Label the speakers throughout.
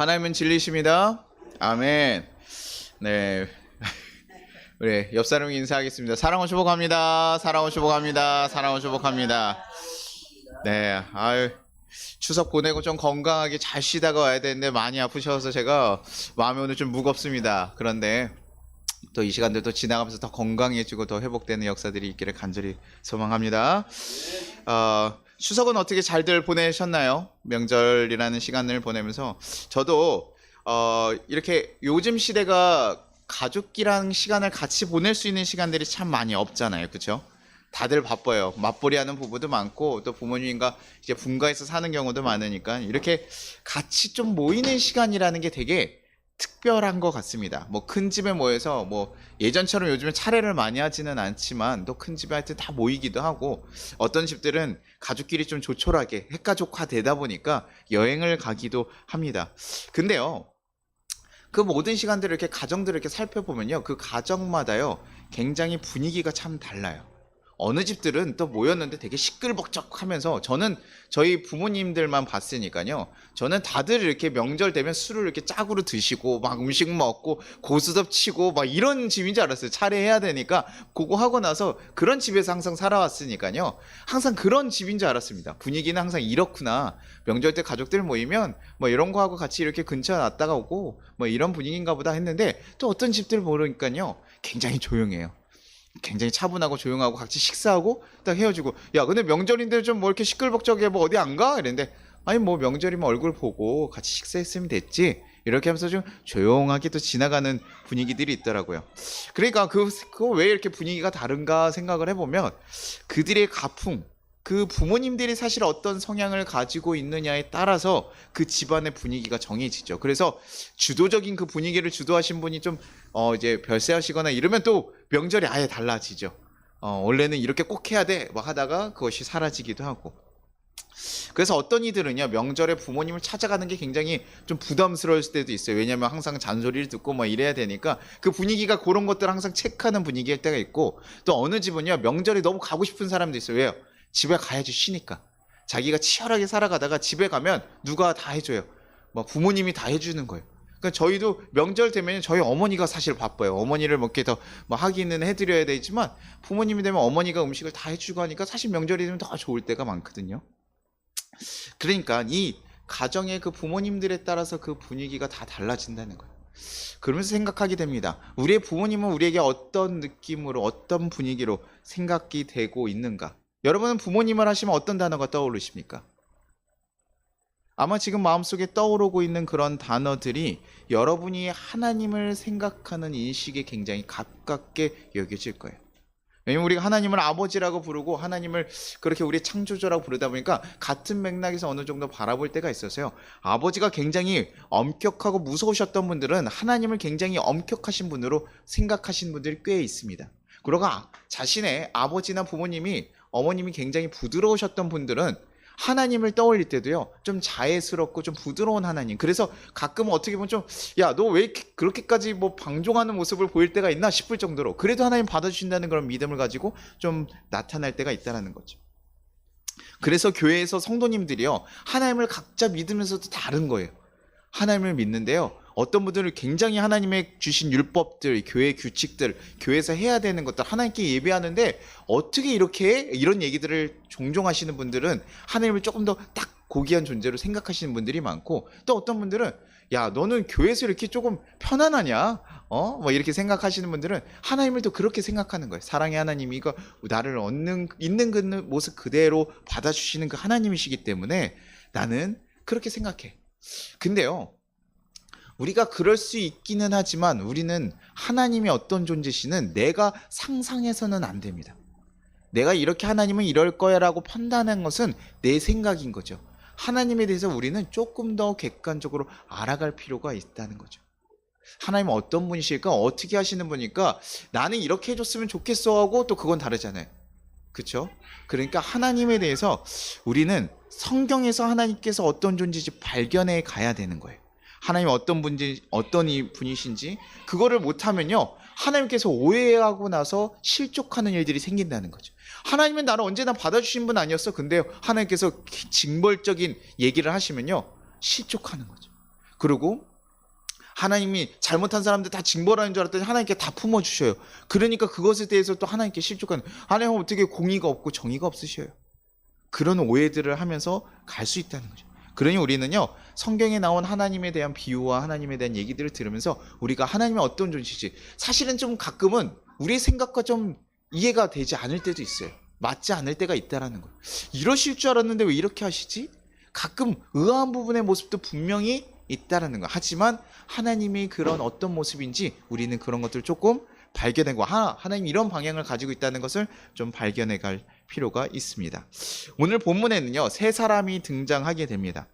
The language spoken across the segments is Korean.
Speaker 1: 하나님은 진리십니다. 아멘. 네. 우리 옆 사람 인사하겠습니다. 사랑을 축복합니다. 사랑을 축복합니다. 사랑을 축복합니다. 네. 아유. 추석 보내고 좀 건강하게 잘 쉬다가 와야 되는데 많이 아프셔서 제가 마음이 오늘 좀 무겁습니다. 그런데 또 이 시간들도 지나가면서 더 건강해지고 더 회복되는 역사들이 있기를 간절히 소망합니다. 추석은 어떻게 잘들 보내셨나요? 명절이라는 시간을 보내면서 저도 이렇게 요즘 시대가 가족끼랑 시간을 같이 보낼 수 있는 시간들이 참 많이 없잖아요. 그렇죠? 다들 바빠요. 맞벌이 하는 부부도 많고 또 부모님과 이제 분가해서 사는 경우도 많으니까 이렇게 같이 좀 모이는 시간이라는 게 되게 특별한 것 같습니다. 뭐 큰 집에 모여서 뭐 예전처럼 요즘에 차례를 많이 하지는 않지만 또 큰 집에 하여튼 다 모이기도 하고 어떤 집들은 가족끼리 좀 조촐하게 핵가족화 되다 보니까 여행을 가기도 합니다. 근데요, 그 모든 시간들을 이렇게 가정들을 이렇게 살펴보면요, 그 가정마다요 굉장히 분위기가 참 달라요. 어느 집들은 또 모였는데 되게 시끌벅적하면서 저는 저희 부모님들만 봤으니까요. 저는 다들 이렇게 명절 되면 술을 이렇게 짝으로 드시고 막 음식 먹고 고스톱 치고 막 이런 집인 줄 알았어요. 차례해야 되니까 그거 하고 나서 그런 집에서 항상 살아왔으니까요. 항상 그런 집인 줄 알았습니다. 분위기는 항상 이렇구나. 명절 때 가족들 모이면 뭐 이런 거 하고 같이 이렇게 근처에 왔다가 오고 뭐 이런 분위기인가 보다 했는데 또 어떤 집들 모르니까요. 굉장히 조용해요. 굉장히 차분하고 조용하고 같이 식사하고 딱 헤어지고, 야 근데 명절인데 좀 뭐 이렇게 시끌벅적해, 뭐 어디 안 가? 이랬는데 아니 뭐 명절이면 얼굴 보고 같이 식사했으면 됐지, 이렇게 하면서 좀 조용하게 또 지나가는 분위기들이 있더라고요. 그러니까 그거 왜 이렇게 분위기가 다른가 생각을 해보면 그들의 가풍, 그 부모님들이 사실 어떤 성향을 가지고 있느냐에 따라서 그 집안의 분위기가 정해지죠. 그래서 주도적인 그 분위기를 주도하신 분이 좀 이제 별세하시거나 이러면 또 명절이 아예 달라지죠. 원래는 이렇게 꼭 해야 돼 뭐 하다가 그것이 사라지기도 하고. 그래서 어떤 이들은요, 명절에 부모님을 찾아가는 게 굉장히 좀 부담스러울 때도 있어요. 왜냐면 항상 잔소리를 듣고 뭐 이래야 되니까 그 분위기가 그런 것들을 항상 체크하는 분위기일 때가 있고, 또 어느 집은요 명절에 너무 가고 싶은 사람도 있어요. 왜요? 집에 가야지 쉬니까. 자기가 치열하게 살아가다가 집에 가면 누가 다 해줘요. 막 부모님이 다 해주는 거예요. 그러니까 저희도 명절 되면 저희 어머니가 사실 바빠요. 어머니를 뭐 이렇게 더 뭐 하기는 해드려야 되지만 부모님이 되면 어머니가 음식을 다 해주고 하니까 사실 명절이 되면 더 좋을 때가 많거든요. 그러니까 이 가정의 그 부모님들에 따라서 그 분위기가 다 달라진다는 거예요. 그러면서 생각하게 됩니다. 우리의 부모님은 우리에게 어떤 느낌으로, 어떤 분위기로 생각이 되고 있는가? 여러분은 부모님을 하시면 어떤 단어가 떠오르십니까? 아마 지금 마음속에 떠오르고 있는 그런 단어들이 여러분이 하나님을 생각하는 인식에 굉장히 가깝게 여겨질 거예요. 왜냐면 우리가 하나님을 아버지라고 부르고 하나님을 그렇게 우리 창조주라고 부르다 보니까 같은 맥락에서 어느 정도 바라볼 때가 있어서요. 아버지가 굉장히 엄격하고 무서우셨던 분들은 하나님을 굉장히 엄격하신 분으로 생각하신 분들이 꽤 있습니다. 그러고 자신의 아버지나 부모님이, 어머님이 굉장히 부드러우셨던 분들은 하나님을 떠올릴 때도요 좀 자애스럽고 좀 부드러운 하나님, 그래서 가끔은 어떻게 보면 좀 야 너 왜 그렇게까지 뭐 방종하는 모습을 보일 때가 있나 싶을 정도로 그래도 하나님 받아주신다는 그런 믿음을 가지고 좀 나타날 때가 있다는 거죠. 그래서 교회에서 성도님들이요 하나님을 각자 믿으면서도 다른 거예요. 하나님을 믿는데요, 어떤 분들은 굉장히 하나님의 주신 율법들, 교회 규칙들, 교회에서 해야 되는 것들, 하나님께 예배하는데 어떻게 이렇게 해? 이런 얘기들을 종종 하시는 분들은 하나님을 조금 더 딱 고귀한 존재로 생각하시는 분들이 많고, 또 어떤 분들은 야 너는 교회에서 이렇게 조금 편안하냐? 뭐 이렇게 생각하시는 분들은 하나님을 또 그렇게 생각하는 거예요. 사랑의 하나님이 이거 나를 있는 그 모습 그대로 받아주시는 그 하나님이시기 때문에 나는 그렇게 생각해. 근데요, 우리가 그럴 수 있기는 하지만 우리는 하나님이 어떤 존재시는 내가 상상해서는 안 됩니다. 내가 이렇게 하나님은 이럴 거야 라고 판단한 것은 내 생각인 거죠. 하나님에 대해서 우리는 조금 더 객관적으로 알아갈 필요가 있다는 거죠. 하나님은 어떤 분이실까? 어떻게 하시는 분일까? 나는 이렇게 해줬으면 좋겠어 하고 또 그건 다르잖아요. 그렇죠? 그러니까 하나님에 대해서 우리는 성경에서 하나님께서 어떤 존재인지 발견해 가야 되는 거예요. 하나님 어떤 분이신지 그거를 못하면요 하나님께서 오해하고 나서 실족하는 일들이 생긴다는 거죠. 하나님은 나를 언제나 받아주신 분 아니었어? 근데 하나님께서 징벌적인 얘기를 하시면요 실족하는 거죠. 그리고 하나님이 잘못한 사람들 다 징벌하는 줄 알았더니 하나님께 다 품어주셔요. 그러니까 그것에 대해서 또 하나님께 실족하는, 하나님은 어떻게 공의가 없고 정의가 없으셔요. 그런 오해들을 하면서 갈 수 있다는 거죠. 그러니 우리는요, 성경에 나온 하나님에 대한 비유와 하나님에 대한 얘기들을 들으면서 우리가 하나님의 어떤 존재인지, 사실은 좀 가끔은 우리의 생각과 좀 이해가 되지 않을 때도 있어요. 맞지 않을 때가 있다라는 거예요. 이러실 줄 알았는데 왜 이렇게 하시지? 가끔 의아한 부분의 모습도 분명히 있다라는 거. 하지만 하나님이 그런 어떤 모습인지 우리는 그런 것들을 조금 발견하고, 하나님 이런 방향을 가지고 있다는 것을 좀 발견해 갈 필요가 있습니다. 오늘 본문에는요, 세 사람이 등장하게 됩니다.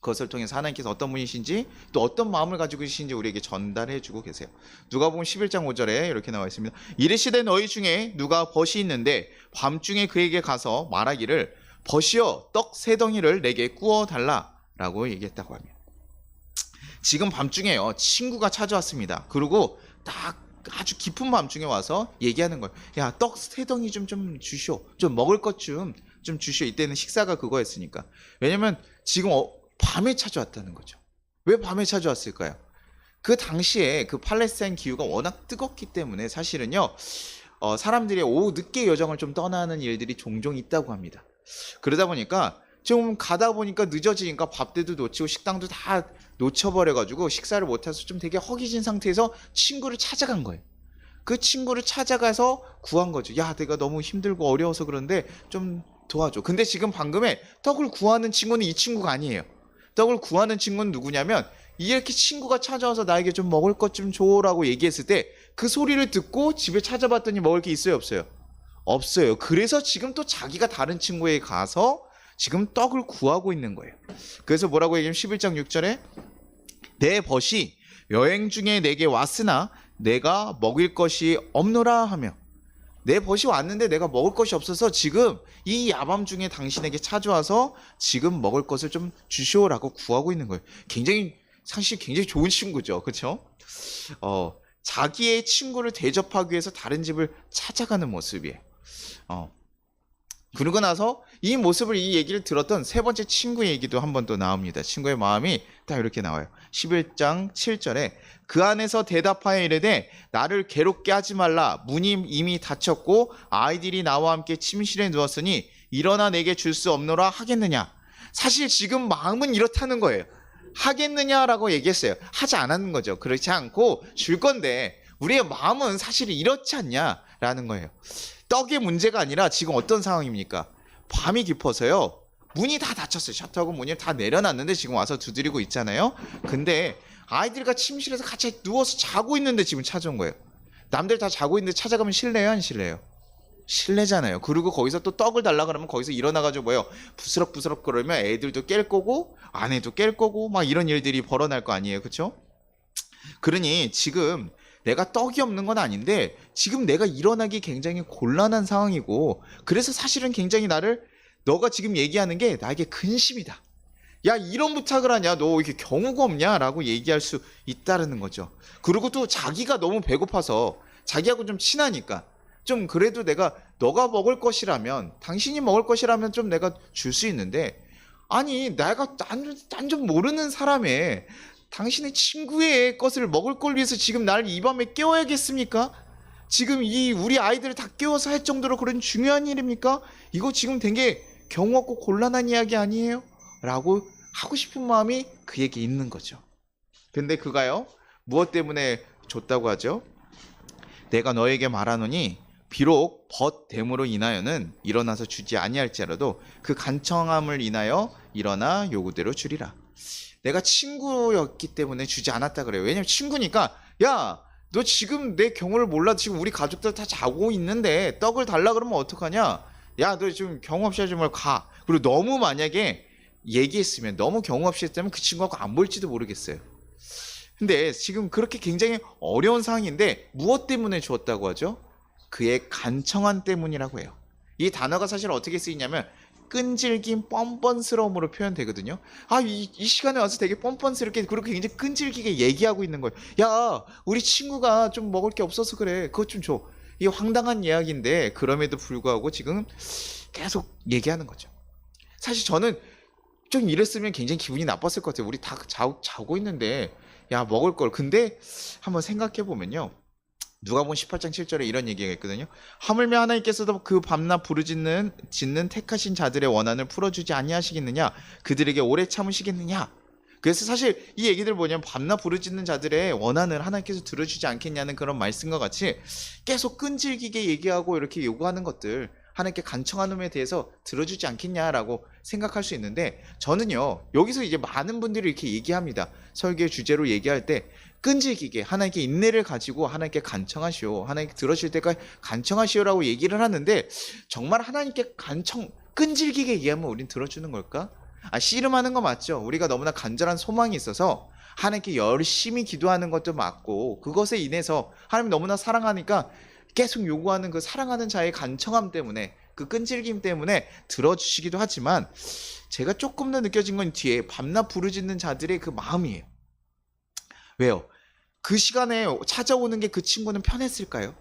Speaker 1: 그것을 통해서 하나님께서 어떤 분이신지, 또 어떤 마음을 가지고 계신지 우리에게 전달해 주고 계세요. 누가복음 11장 5절에 이렇게 나와 있습니다. 이르시되 너희 중에 누가 벗이 있는데 밤중에 그에게 가서 말하기를 벗이여 떡 세 덩이를 내게 구워 달라 라고 얘기했다고 합니다. 지금 밤중에요, 친구가 찾아왔습니다. 그리고 딱 아주 깊은 밤중에 와서 얘기하는 거예요. 야, 떡 세 덩이 좀 주시오. 좀 먹을 것 좀 주시오. 이때는 식사가 그거였으니까. 왜냐면 지금 밤에 찾아왔다는 거죠. 왜 밤에 찾아왔을까요? 그 당시에 그 팔레스타인 기후가 워낙 뜨겁기 때문에 사실은요, 사람들이 오후 늦게 여정을 좀 떠나는 일들이 종종 있다고 합니다. 그러다 보니까 좀 가다 보니까 늦어지니까 밥때도 놓치고 식당도 다 놓쳐버려가지고 식사를 못해서 좀 되게 허기진 상태에서 친구를 찾아간 거예요. 그 친구를 찾아가서 구한 거죠. 야, 내가 너무 힘들고 어려워서 그런데 좀 도와줘. 근데 지금 방금에 떡을 구하는 친구는 이 친구가 아니에요. 떡을 구하는 친구는 누구냐면, 이렇게 친구가 찾아와서 나에게 좀 먹을 것 좀 줘라고 얘기했을 때 그 소리를 듣고 집에 찾아봤더니 먹을 게 있어요, 없어요? 없어요. 그래서 지금 또 자기가 다른 친구에게 가서 지금 떡을 구하고 있는 거예요. 그래서 뭐라고 얘기하면 11장 6절에 내 벗이 여행 중에 내게 왔으나 내가 먹일 것이 없노라 하며, 내 벗이 왔는데 내가 먹을 것이 없어서 지금 이 야밤 중에 당신에게 찾아와서 지금 먹을 것을 좀 주시오라고 구하고 있는 거예요. 사실 굉장히 좋은 친구죠. 그렇죠? 자기의 친구를 대접하기 위해서 다른 집을 찾아가는 모습이에요. 그러고 나서 이 모습을, 이 얘기를 들었던 세 번째 친구의 얘기도 한 번 또 나옵니다. 친구의 마음이 딱 이렇게 나와요. 11장 7절에 그 안에서 대답하여 이르되 나를 괴롭게 하지 말라. 문이 이미 닫혔고 아이들이 나와 함께 침실에 누웠으니 일어나 내게 줄 수 없노라 하겠느냐. 사실 지금 마음은 이렇다는 거예요. 하겠느냐라고 얘기했어요. 하지 않았는 거죠. 그렇지 않고 줄 건데 우리의 마음은 사실 이렇지 않냐라는 거예요. 떡의 문제가 아니라 지금 어떤 상황입니까? 밤이 깊어서요, 문이 다 닫혔어요. 셔터하고 문을 다 내려놨는데 지금 와서 두드리고 있잖아요. 근데 아이들과 침실에서 같이 누워서 자고 있는데 지금 찾아온 거예요. 남들 다 자고 있는데 찾아가면 실례요, 안 실례요? 실례잖아요. 그리고 거기서 또 떡을 달라 그러면 거기서 일어나가지고 뭐요, 부스럭부스럭 그러면 애들도 깰 거고 아내도 깰 거고 막 이런 일들이 벌어날 거 아니에요. 그렇죠? 그러니 지금 내가 떡이 없는 건 아닌데 지금 내가 일어나기 굉장히 곤란한 상황이고, 그래서 사실은 굉장히 너가 지금 얘기하는 게 나에게 근심이다. 야, 이런 부탁을 하냐, 너 이렇게 경우가 없냐 라고 얘기할 수 있다는 거죠. 그리고 또 자기가 너무 배고파서, 자기하고 좀 친하니까 좀 그래도 너가 먹을 것이라면, 당신이 먹을 것이라면 좀 내가 줄 수 있는데, 아니 난 좀 모르는 사람의, 당신의 친구의 것을 먹을 걸 위해서 지금 날 이 밤에 깨워야겠습니까? 지금 우리 아이들을 다 깨워서 할 정도로 그런 중요한 일입니까? 이거 지금 되게 경우 없고 곤란한 이야기 아니에요? 라고 하고 싶은 마음이 그에게 있는 거죠. 근데 그가요, 무엇 때문에 줬다고 하죠? 내가 너에게 말하노니 비록 벗됨으로 인하여는 일어나서 주지 아니할지라도 그 간청함을 인하여 일어나 요구대로 주리라. 내가 친구였기 때문에 주지 않았다 그래요. 왜냐면 친구니까, 야, 너 지금 내 경우를 몰라. 지금 우리 가족들 다 자고 있는데 떡을 달라 그러면 어떡하냐? 야, 너 지금 경우 없이 하지 말고 가. 그리고 너무 만약에 얘기했으면, 너무 경우 없이 했다면 그 친구하고 안 볼지도 모르겠어요. 근데 지금 그렇게 굉장히 어려운 상황인데 무엇 때문에 주었다고 하죠? 그의 간청한 때문이라고 해요. 이 단어가 사실 어떻게 쓰이냐면 끈질긴 뻔뻔스러움으로 표현되거든요. 이 시간에 와서 되게 뻔뻔스럽게, 그리고 굉장히 끈질기게 얘기하고 있는 거예요. 야, 우리 친구가 좀 먹을 게 없어서 그래. 그것 좀 줘. 이게 황당한 이야기인데 그럼에도 불구하고 지금 계속 얘기하는 거죠. 사실 저는 좀 이랬으면 굉장히 기분이 나빴을 것 같아요. 우리 다 자고 있는데 야 먹을 걸. 근데 한번 생각해 보면요. 누가복음 18장 7절에 이런 얘기가 있거든요. 하물며 하나님께서도 그 밤낮 부르짖는 택하신 자들의 원한을 풀어주지 아니하시겠느냐, 그들에게 오래 참으시겠느냐. 그래서 사실 이 얘기들 뭐냐면 밤낮 부르짖는 자들의 원한을 하나님께서 들어주지 않겠냐는 그런 말씀과 같이 계속 끈질기게 얘기하고 이렇게 요구하는 것들, 하나님께 간청하는 데 대해서 들어주지 않겠냐라고 생각할 수 있는데, 저는요 여기서 이제 많은 분들이 이렇게 얘기합니다. 설교 주제로 얘기할 때 끈질기게 하나님께 인내를 가지고 하나님께 간청하시오, 하나님께 들어줄 때까지 간청하시오라고 얘기를 하는데, 정말 하나님께 끈질기게 얘기하면 우린 들어주는 걸까? 씨름하는 거 맞죠? 우리가 너무나 간절한 소망이 있어서 하나님께 열심히 기도하는 것도 맞고, 그것에 인해서 하나님 너무나 사랑하니까 계속 요구하는 그 사랑하는 자의 간청함 때문에, 그 끈질김 때문에 들어주시기도 하지만, 제가 조금 더 느껴진 건 뒤에 밤낮 부르짖는 자들의 그 마음이에요. 왜요? 그 시간에 찾아오는 게 그 친구는 편했을까요?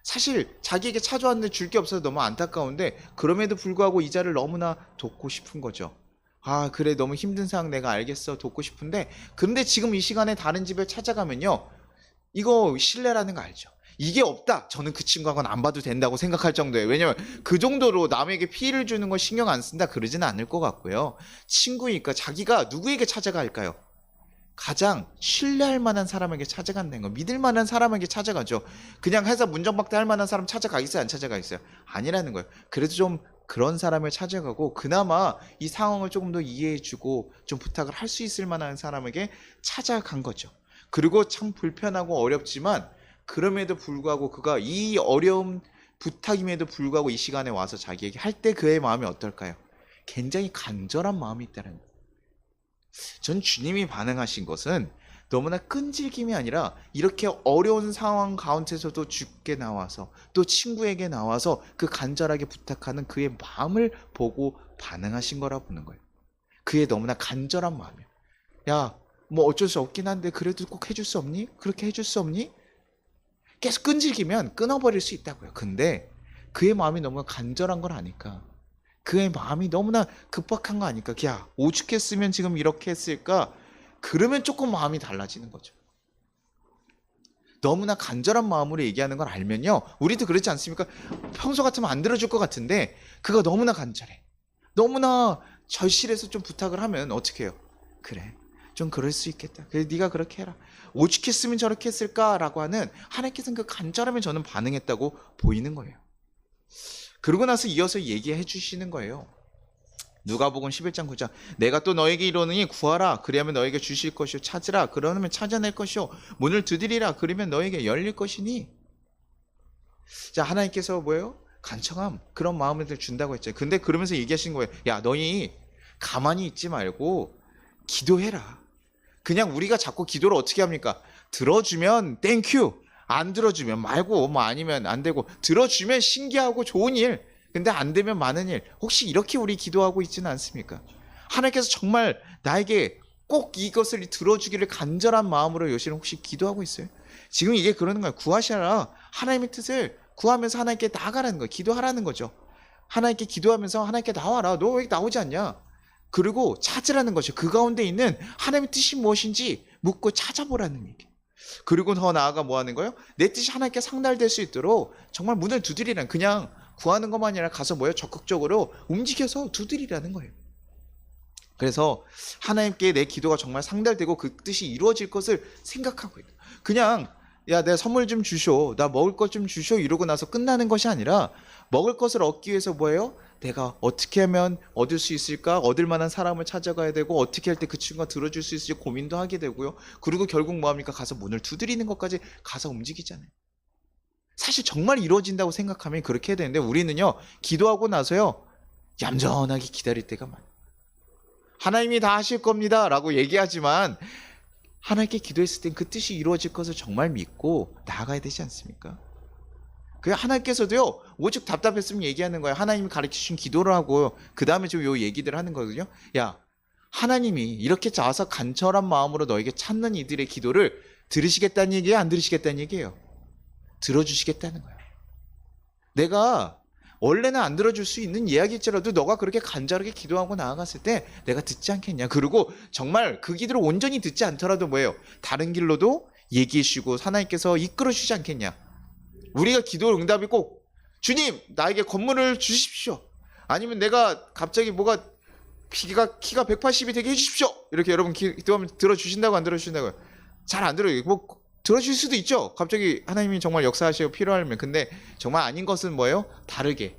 Speaker 1: 사실 자기에게 찾아왔는데 줄 게 없어서 너무 안타까운데, 그럼에도 불구하고 이 자를 너무나 돕고 싶은 거죠. 그래, 너무 힘든 상황 내가 알겠어, 돕고 싶은데, 그런데 지금 이 시간에 다른 집에 찾아가면요, 이거 신뢰라는 거 알죠? 이게 없다, 저는 그 친구하고는 안 봐도 된다고 생각할 정도예요. 왜냐면 그 정도로 남에게 피해를 주는 걸 신경 안 쓴다 그러지는 않을 것 같고요. 친구니까 자기가 누구에게 찾아갈까요? 가장 신뢰할 만한 사람에게 찾아간다는 거, 믿을 만한 사람에게 찾아가죠. 그냥 회사 문정박대 할 만한 사람 찾아가겠어요, 안 찾아가겠어요? 아니라는 거예요. 그래도 좀 그런 사람을 찾아가고, 그나마 이 상황을 조금 더 이해해주고 좀 부탁을 할 수 있을 만한 사람에게 찾아간 거죠. 그리고 참 불편하고 어렵지만 그럼에도 불구하고 그가 이 어려움 부탁임에도 불구하고 이 시간에 와서 자기에게 할 때 그의 마음이 어떨까요? 굉장히 간절한 마음이 있다는 거예요. 전 주님이 반응하신 것은 너무나 끈질김이 아니라 이렇게 어려운 상황 가운데서도 주께 나와서 또 친구에게 나와서 그 간절하게 부탁하는 그의 마음을 보고 반응하신 거라 보는 거예요. 그의 너무나 간절한 마음이에요. 야, 뭐 어쩔 수 없긴 한데 그래도 꼭 해줄 수 없니? 그렇게 해줄 수 없니? 계속 끈질기면 끊어버릴 수 있다고요. 근데 그의 마음이 너무 간절한 걸 아니까, 그의 마음이 너무나 급박한 거 아니까, 야, 오죽했으면 지금 이렇게 했을까? 그러면 조금 마음이 달라지는 거죠. 너무나 간절한 마음으로 얘기하는 걸 알면요, 우리도 그렇지 않습니까? 평소 같으면 안 들어줄 것 같은데 그가 너무나 간절해, 너무나 절실해서 좀 부탁을 하면 어떻게 해요? 그래, 좀 그럴 수 있겠다, 그래 네가 그렇게 해라, 오죽했으면 저렇게 했을까라고 하는 하나님께서는 그 간절함에 저는 반응했다고 보이는 거예요. 그러고 나서 이어서 얘기해 주시는 거예요. 누가복음 11장 9절, 내가 또 너에게 이르노니 구하라 그리하면 너에게 주실 것이요, 찾으라 그러면 찾아낼 것이요, 문을 두드리라 그러면 너에게 열릴 것이니. 자, 하나님께서 뭐예요? 간청함, 그런 마음을 준다고 했죠. 근데 그러면서 얘기하신 거예요. 야, 너희 가만히 있지 말고 기도해라. 그냥 우리가 자꾸 기도를 어떻게 합니까? 들어주면 땡큐, 안 들어주면 말고, 뭐 아니면 안 되고, 들어주면 신기하고 좋은 일, 근데 안 되면 많은 일. 혹시 이렇게 우리 기도하고 있지는 않습니까? 하나님께서 정말 나에게 꼭 이것을 들어주기를 간절한 마음으로 요새는 혹시 기도하고 있어요? 지금 이게 그러는 거예요. 구하셔라. 하나님의 뜻을 구하면서 하나님께 나아가라는 거예요. 기도하라는 거죠. 하나님께 기도하면서 하나님께 나와라. 너 왜 나오지 않냐? 그리고 찾으라는 거죠. 그 가운데 있는 하나님의 뜻이 무엇인지 묻고 찾아보라는 얘기. 그리고 더 나아가 뭐 하는 거예요? 내 뜻이 하나님께 상달될 수 있도록 정말 문을 두드리라는, 그냥 구하는 것만 아니라 가서 뭐예요? 적극적으로 움직여서 두드리라는 거예요. 그래서 하나님께 내 기도가 정말 상달되고 그 뜻이 이루어질 것을 생각하고 있다. 그냥 야, 내가 선물 좀 주쇼, 나 먹을 것 좀 주쇼 이러고 나서 끝나는 것이 아니라, 먹을 것을 얻기 위해서 뭐예요? 내가 어떻게 하면 얻을 수 있을까? 얻을 만한 사람을 찾아가야 되고, 어떻게 할 때 그 친구가 들어줄 수 있을지 고민도 하게 되고요. 그리고 결국 뭐합니까? 가서 문을 두드리는 것까지 가서 움직이잖아요. 사실 정말 이루어진다고 생각하면 그렇게 해야 되는데, 우리는요 기도하고 나서요 얌전하게 기다릴 때가 많아요. 하나님이 다 하실 겁니다 라고 얘기하지만, 하나님께 기도했을 땐 그 뜻이 이루어질 것을 정말 믿고 나아가야 되지 않습니까? 그 하나님께서도요 오직 답답했으면 얘기하는 거예요. 하나님이 가르쳐주신 기도를 하고 그 다음에 좀 요 얘기들을 하는 거거든요. 야, 하나님이 이렇게 자서 간절한 마음으로 너에게 찾는 이들의 기도를 들으시겠다는 얘기예요, 안 들으시겠다는 얘기예요? 들어주시겠다는 거예요. 내가 원래는 안 들어줄 수 있는 이야기일지라도 너가 그렇게 간절하게 기도하고 나아갔을 때 내가 듣지 않겠냐. 그리고 정말 그 기도를 온전히 듣지 않더라도 뭐예요? 다른 길로도 얘기해 주시고 하나님께서 이끌어 주시지 않겠냐. 우리가 기도 응답이 꼭 주님 나에게 건물을 주십시오. 아니면 내가 갑자기 뭐가 키가 180이 되게 해주십시오. 이렇게 여러분 기도하면 들어주신다고 안 들어주신다고요? 잘 안 들어요. 뭐 들어줄 수도 있죠. 갑자기 하나님이 정말 역사하시고 필요하면. 근데 정말 아닌 것은 뭐예요? 다르게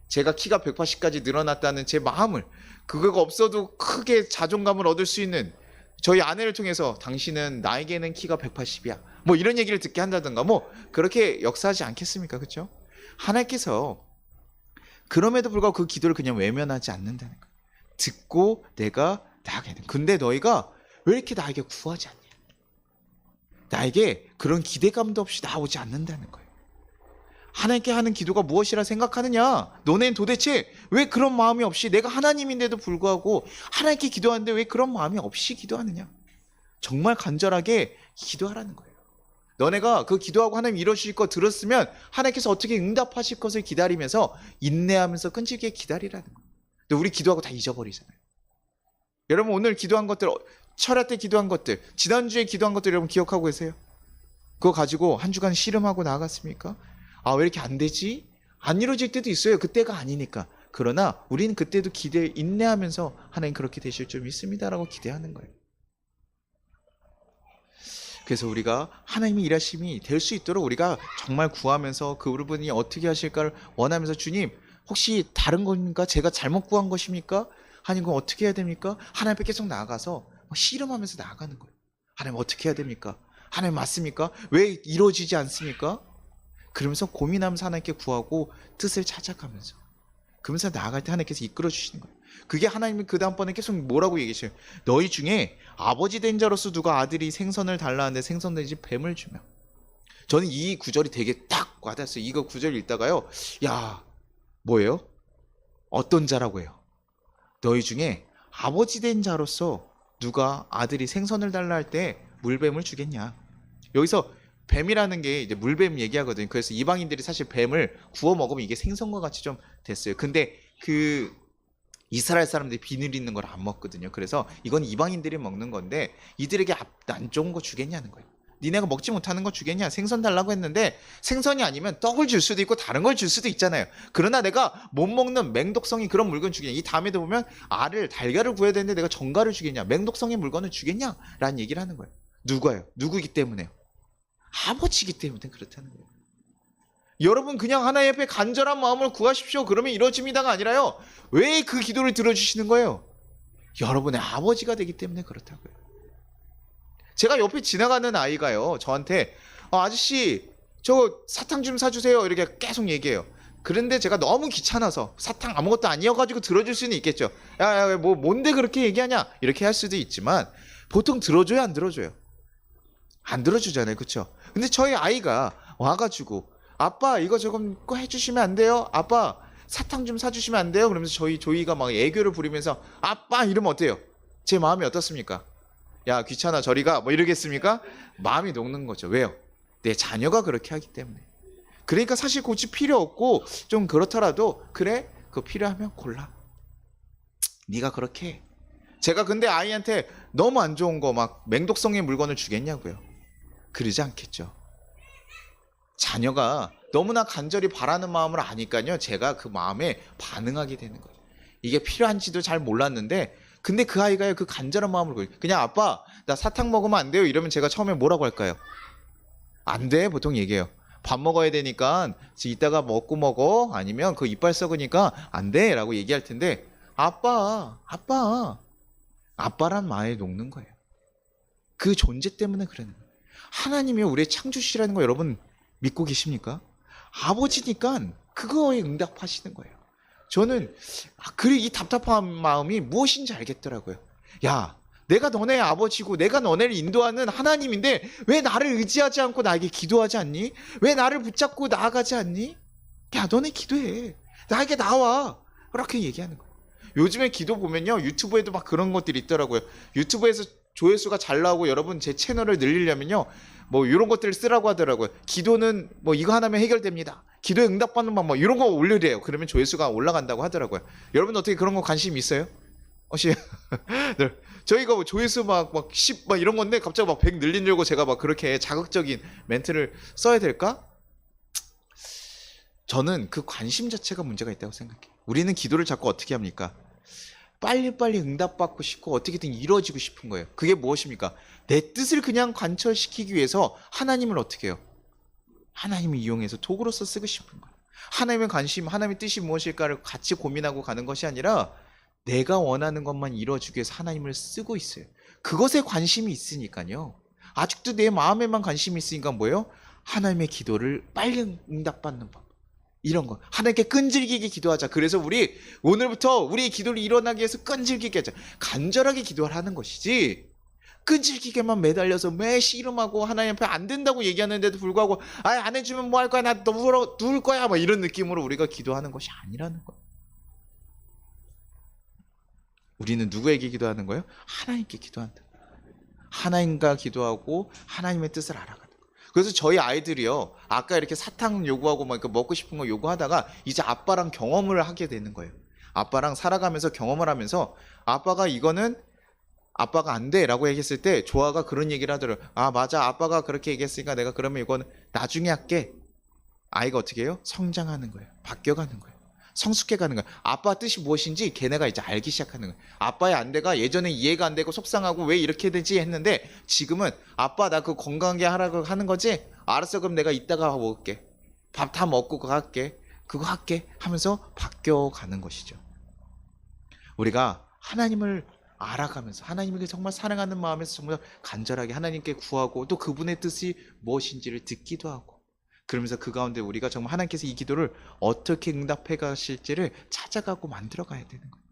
Speaker 1: 제가 키가 180까지 늘어났다는 제 마음을, 그거가 없어도 크게 자존감을 얻을 수 있는 저희 아내를 통해서 당신은 나에게는 키가 180이야 뭐 이런 얘기를 듣게 한다든가 뭐 그렇게 역사하지 않겠습니까? 그렇죠? 하나님께서 그럼에도 불구하고 그 기도를 그냥 외면하지 않는다는 거예요. 듣고 내가 나아가야 돼. 근데 너희가 왜 이렇게 나에게 구하지 않냐? 나에게 그런 기대감도 없이 나오지 않는다는 거예요. 하나님께 하는 기도가 무엇이라 생각하느냐? 너네는 도대체 왜 그런 마음이 없이, 내가 하나님인데도 불구하고 하나님께 기도하는데 왜 그런 마음이 없이 기도하느냐? 정말 간절하게 기도하라는 거예요. 너네가 그 기도하고 하나님 이루어주실 거 들었으면 하나님께서 어떻게 응답하실 것을 기다리면서 인내하면서 끈질기게 기다리라는 거예요. 근데 우리 기도하고 다 잊어버리잖아요. 여러분 오늘 기도한 것들, 철야 때 기도한 것들, 지난주에 기도한 것들 여러분 기억하고 계세요? 그거 가지고 한 주간 씨름하고 나아갔습니까? 아, 왜 이렇게 안 되지? 안 이루어질 때도 있어요. 그때가 아니니까. 그러나 우리는 그때도 인내하면서 하나님 그렇게 되실 줄 믿습니다라고 기대하는 거예요. 그래서 우리가 하나님의 일하심이 될 수 있도록 우리가 정말 구하면서 그 부분이 어떻게 하실까를 원하면서, 주님 혹시 다른 겁니까? 제가 잘못 구한 것입니까? 하나님 그럼 어떻게 해야 됩니까? 하나님 앞에 계속 나아가서 씨름하면서 나아가는 거예요. 하나님 어떻게 해야 됩니까? 하나님 맞습니까? 왜 이루어지지 않습니까? 그러면서 고민하면서 하나님께 구하고 뜻을 찾아가면서 그러면서 나아갈 때 하나님께서 이끌어 주시는 거예요. 그게 하나님이 그 다음번에 계속 뭐라고 얘기하셔요? 너희 중에 아버지 된 자로서 누가 아들이 생선을 달라는데 생선되지 뱀을 주며. 저는 이 구절이 되게 딱 와닿았어요. 이거 구절 읽다가요, 야 뭐예요? 어떤 자라고 해요? 너희 중에 아버지 된 자로서 누가 아들이 생선을 달라 할 때 물뱀을 주겠냐. 여기서 뱀이라는 게 이제 물뱀 얘기하거든요. 그래서 이방인들이 사실 뱀을 구워 먹으면 이게 생선과 같이 좀 됐어요. 근데 그 이스라엘 사람들이 비늘 있는 걸 안 먹거든요. 그래서 이건 이방인들이 먹는 건데 이들에게 안 좋은 거 주겠냐는 거예요. 니네가 먹지 못하는 거 주겠냐? 생선 달라고 했는데 생선이 아니면 떡을 줄 수도 있고 다른 걸 줄 수도 있잖아요. 그러나 내가 못 먹는 맹독성이 그런 물건 주겠냐? 이 다음에도 보면 알을, 달걀을 구해야 되는데 내가 정갈을 주겠냐? 맹독성의 물건을 주겠냐? 라는 얘기를 하는 거예요. 누가요? 누구이기 때문에요? 아버지이기 때문에 그렇다는 거예요. 여러분 그냥 하나님 앞에 간절한 마음을 구하십시오. 그러면 이루어집니다가 아니라요. 왜 그 기도를 들어주시는 거예요? 여러분의 아버지가 되기 때문에 그렇다고요. 제가 옆에 지나가는 아이가요, 저한테 아저씨 저 사탕 좀 사주세요 이렇게 계속 얘기해요. 그런데 제가 너무 귀찮아서 사탕 아무것도 아니어가지고 들어줄 수는 있겠죠. 야, 뭐 뭔데 그렇게 얘기하냐 이렇게 할 수도 있지만 보통 들어줘요, 안 들어줘요? 안 들어주잖아요, 그렇죠? 근데 저희 아이가 와가지고 아빠 이거 조금 해주시면 안 돼요? 아빠 사탕 좀 사주시면 안 돼요? 그러면서 조이가 막 애교를 부리면서 아빠 이러면 어때요? 제 마음이 어떻습니까? 야 귀찮아 저리 가 뭐 이러겠습니까? 마음이 녹는 거죠. 왜요? 내 자녀가 그렇게 하기 때문에. 그러니까 사실 굳이 필요 없고 좀 그렇더라도 그래 그거 필요하면 골라. 네가 그렇게 해. 제가 근데 아이한테 너무 안 좋은 거 막 맹독성의 물건을 주겠냐고요? 그러지 않겠죠. 자녀가 너무나 간절히 바라는 마음을 아니까요, 제가 그 마음에 반응하게 되는 거예요. 이게 필요한지도 잘 몰랐는데 근데 그 아이가 그 간절한 마음을 그냥 아빠 나 사탕 먹으면 안 돼요 이러면 제가 처음에 뭐라고 할까요? 안 돼 보통 얘기해요. 밥 먹어야 되니까 이따가 먹고 아니면 그 이빨 썩으니까 안 돼 라고 얘기할 텐데 아빠란 마음에 녹는 거예요. 그 존재 때문에 그러는 거예요. 하나님이 우리의 창조주시라는 거 여러분 믿고 계십니까? 아버지니까 그거에 응답하시는 거예요. 저는 이 답답한 마음이 무엇인지 알겠더라고요. 야 내가 너네 아버지고 내가 너네를 인도하는 하나님인데 왜 나를 의지하지 않고 나에게 기도하지 않니? 왜 나를 붙잡고 나아가지 않니? 야 너네 기도해. 나에게 나와. 그렇게 얘기하는 거예요. 요즘에 기도 보면요 유튜브에도 막 그런 것들이 있더라고요. 유튜브에서 조회수가 잘 나오고 여러분 제 채널을 늘리려면요 뭐 이런 것들을 쓰라고 하더라고요. 기도는 뭐 이거 하나면 해결됩니다. 기도에 응답받는 방법 이런 거 올리래요. 그러면 조회수가 올라간다고 하더라고요. 여러분 어떻게 그런 거 관심 있어요? 혹시 네. 저희가 뭐 조회수 막 10 막 이런 건데 갑자기 막 100 늘리려고 제가 막 그렇게 자극적인 멘트를 써야 될까? 저는 그 관심 자체가 문제가 있다고 생각해요. 우리는 기도를 자꾸 어떻게 합니까? 빨리빨리 응답받고 싶고 어떻게든 이루어지고 싶은 거예요. 그게 무엇입니까? 내 뜻을 그냥 관철시키기 위해서 하나님을 어떻게 해요? 하나님을 이용해서 도구로서 쓰고 싶은 거예요. 하나님의 관심, 하나님의 뜻이 무엇일까를 같이 고민하고 가는 것이 아니라 내가 원하는 것만 이루어주기 위해서 하나님을 쓰고 있어요. 그것에 관심이 있으니까요. 아직도 내 마음에만 관심이 있으니까 뭐예요? 하나님의 기도를 빨리 응답받는 법. 이런 거. 하나님께 끈질기게 기도하자. 그래서 우리 오늘부터 우리의 기도를 일어나기 위해서 끈질기게 하자. 간절하게 기도를 하는 것이지. 끈질기게만 매달려서 매 씨름하고 하나님 앞에 안 된다고 얘기하는데도 불구하고 안 해주면 뭐 할 거야? 나 누울 거야? 막 이런 느낌으로 우리가 기도하는 것이 아니라는 거예요. 우리는 누구에게 기도하는 거예요? 하나님께 기도한다. 하나님과 기도하고 하나님의 뜻을 알아가는 거예요. 그래서 저희 아이들이요, 아까 이렇게 사탕 요구하고 막 먹고 싶은 거 요구하다가 이제 아빠랑 경험을 하게 되는 거예요. 아빠랑 살아가면서 경험을 하면서 아빠가 이거는 아빠가 안 돼 라고 얘기했을 때 조아가 그런 얘기를 하더라고요. 아 맞아, 아빠가 그렇게 얘기했으니까 내가 그러면 이거는 나중에 할게. 아이가 어떻게 해요? 성장하는 거예요. 바뀌어가는 거예요. 성숙해가는 거예요. 아빠 뜻이 무엇인지 걔네가 이제 알기 시작하는 거예요. 아빠의 안돼가 예전에 이해가 안 되고 속상하고 왜 이렇게 되지 했는데 지금은 아빠 나 그거 건강하게 하라고 하는 거지? 알았어, 그럼 내가 이따가 먹을게. 밥 다 먹고 그거 할게. 그거 할게 하면서 바뀌어가는 것이죠. 우리가 하나님을 알아가면서 하나님을 정말 사랑하는 마음에서 정말 간절하게 하나님께 구하고 또 그분의 뜻이 무엇인지를 듣기도 하고, 그러면서 그 가운데 우리가 정말 하나님께서 이 기도를 어떻게 응답해 가실지를 찾아가고 만들어 가야 되는 거예요.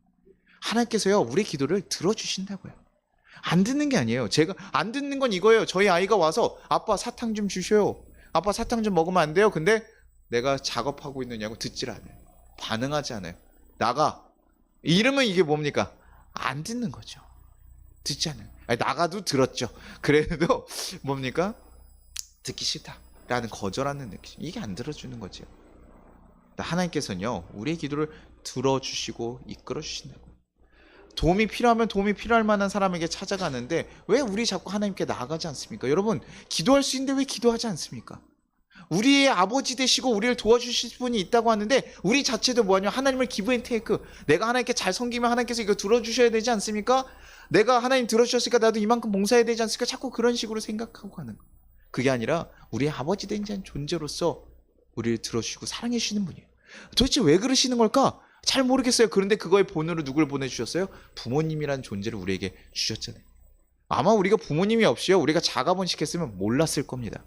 Speaker 1: 하나님께서요, 우리 기도를 들어주신다고요. 안 듣는 게 아니에요. 제가 안 듣는 건 이거예요. 저희 아이가 와서 아빠 사탕 좀 주셔요. 아빠 사탕 좀 먹으면 안 돼요? 근데 내가 작업하고 있느냐고 듣질 않아요. 반응하지 않아요. 나가. 이러면 이게 뭡니까? 안 듣는 거죠. 듣지 않아요. 아니, 나가도 들었죠. 그래도 뭡니까? 듣기 싫다 라는 거절하는 느낌. 이게 안 들어주는 거죠. 하나님께서는요, 우리의 기도를 들어주시고 이끌어 주신다고. 도움이 필요하면 도움이 필요할 만한 사람에게 찾아가는데 왜 우리 자꾸 하나님께 나아가지 않습니까? 여러분, 기도할 수 있는데 왜 기도하지 않습니까? 우리의 아버지 되시고 우리를 도와주실 분이 있다고 하는데 우리 자체도 뭐하냐? 하나님을 기브 앤 테이크. 내가 하나님께 잘 섬기면 하나님께서 이거 들어주셔야 되지 않습니까? 내가 하나님 들어주셨으니까 나도 이만큼 봉사해야 되지 않습니까? 자꾸 그런 식으로 생각하고 가는 거예요. 그게 아니라 우리의 아버지 된 존재로서 우리를 들어주시고 사랑해 주시는 분이에요. 도대체 왜 그러시는 걸까? 잘 모르겠어요. 그런데 그거의 본으로 누굴 보내주셨어요? 부모님이라는 존재를 우리에게 주셨잖아요. 아마 우리가 부모님이 없이요, 우리가 자가번식했으면 몰랐을 겁니다.